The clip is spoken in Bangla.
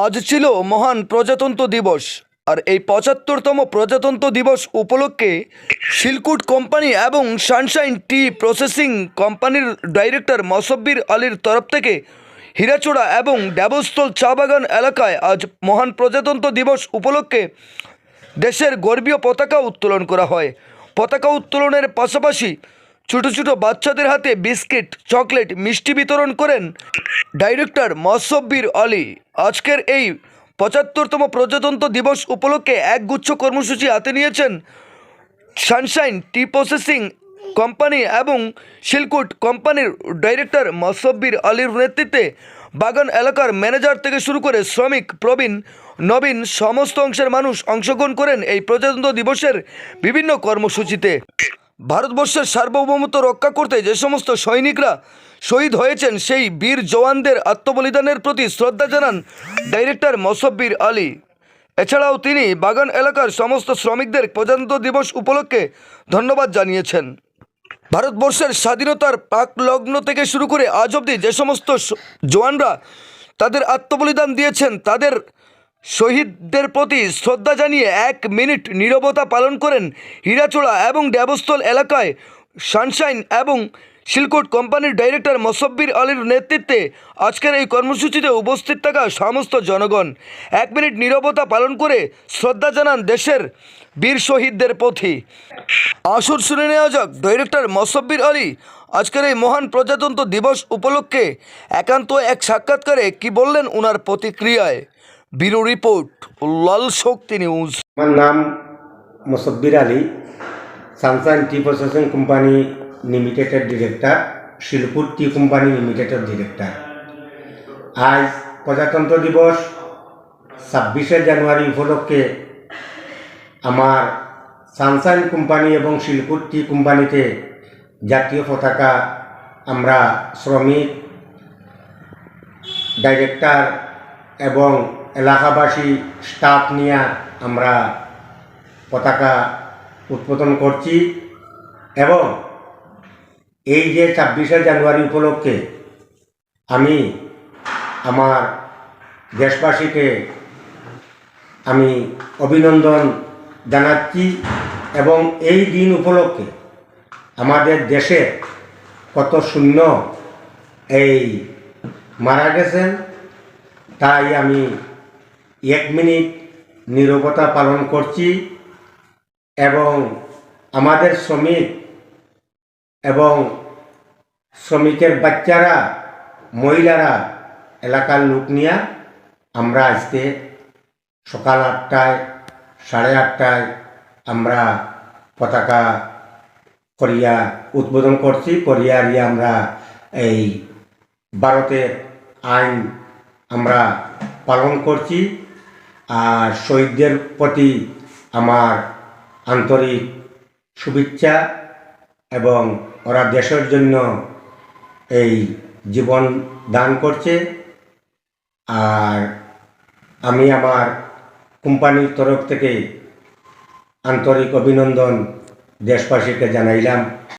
আজ ছিল মহান প্রজাতন্ত্র দিবস। আর এই ৭৫তম প্রজাতন্ত্র দিবস উপলক্ষে শিলকুট কোম্পানি এবং সানশাইন টি প্রসেসিং কোম্পানির ডাইরেক্টর মসব্বির আলীর তরফ থেকে হীরাচড়া এবং ড্যাবস্থল চা বাগান এলাকায় আজ মহান প্রজাতন্ত্র দিবস উপলক্ষে দেশের গর্বীয় পতাকা উত্তোলন করা হয়। পতাকা উত্তোলনের পাশাপাশি ছোটো ছোটো বাচ্চাদের হাতে বিস্কিট, চকলেট, মিষ্টি বিতরণ করেন ডাইরেক্টর মসব্বির আলী। আজকের এই ৭৫তম প্রজাতন্ত্র দিবস উপলক্ষে একগুচ্ছ কর্মসূচি হাতে নিয়েছেন সানশাইন টি প্রসেসিং কোম্পানি এবং শিলকুট কোম্পানির ডাইরেক্টর মসব্বির আলীর নেতৃত্বে বাগান এলাকার ম্যানেজার থেকে শুরু করে শ্রমিক, প্রবীণ, নবীন সমস্ত অংশের মানুষ অংশগ্রহণ করেন এই প্রজাতন্ত্র দিবসের বিভিন্ন কর্মসূচিতে। ভারতবর্ষের সার্বভৌমত্ব রক্ষা করতে যে সমস্ত সৈনিকরা শহীদ হয়েছেন সেই বীর জওয়ানদের আত্মবলিদানের প্রতি শ্রদ্ধা জানান ডাইরেক্টর মসব্বির আলী। এছাড়াও তিনি বাগান এলাকার সমস্ত শ্রমিকদের প্রজাতন্ত্র দিবস উপলক্ষে ধন্যবাদ জানিয়েছেন। ভারতবর্ষের স্বাধীনতার প্রাক লগ্ন থেকে শুরু করে আজ অবধি যে সমস্ত জওয়ানরা তাদের আত্মবলিদান দিয়েছেন তাদের শহীদদের প্রতি শ্রদ্ধা জানিয়ে ১ মিনিট নীরবতা পালন করেন হীরাচড়া এবং ড্যাবস্থল এলাকায় সানশাইন এবং শিলকুট কোম্পানির ডাইরেক্টর মসব্বির আলীর নেতৃত্বে আজকের এই কর্মসূচিতে উপস্থিত থাকা সমস্ত জনগণ ১ মিনিট নীরবতা পালন করে শ্রদ্ধা জানান দেশের বীর শহীদদের প্রতি। আসুন শুনে নেওয়া যাক ডাইরেক্টর মসব্বির আলী আজকের এই মহান প্রজাতন্ত্র দিবস উপলক্ষে একান্ত এক সাক্ষাৎকারে কি বললেন ওনার প্রতিক্রিয়ায়। ব্যুরো রিপোর্ট, লাল শক্তি নিউজ। আমার নাম মসব্বির আলী, সানশাইন টি প্রসেসিং কোম্পানি লিমিটেডের ডিরেক্টর, শিলকুট টি কোম্পানি লিমিটেডের ডিরেক্টর। আজ প্রজাতন্ত্র দিবস ২৬শে জানুয়ারি উপলক্ষে আমার সানশাইন কোম্পানি এবং শিলকুট টি কোম্পানিতে জাতীয় পতাকা আমরা শ্রমিক, ডাইরেক্টর এবং এলাকাবাসী স্টাফ নিয়ে আমরা পতাকা উদ্বোধন করছি এবং এই যে ২৬শে জানুয়ারি উপলক্ষে আমি আমার দেশবাসীকে আমি অভিনন্দন জানাচ্ছি এবং এই দিন উপলক্ষে আমাদের দেশে কত শূন্য এই মারা গেছেন তাই আমি ১ মিনিট নীরবতা পালন করছি এবং আমাদের শ্রমিক এবং শ্রমিকের বাচ্চারা, মহিলারা, এলাকার লোক নিয়ে আমরা আজকে সকাল ৮টায়, ৮:৩০ আমরা পতাকা করিয়া উদ্বোধন করছি। করিয়া আমরা এই ভারতের আইন আমরা পালন করছি। আর শহীদদের প্রতি আমার আন্তরিক শুভেচ্ছা এবং ওরা দেশের জন্য এই জীবন দান করছে। আর আমি আমার কোম্পানির তরফ থেকে আন্তরিক অভিনন্দন দেশবাসীকে জানাইলাম।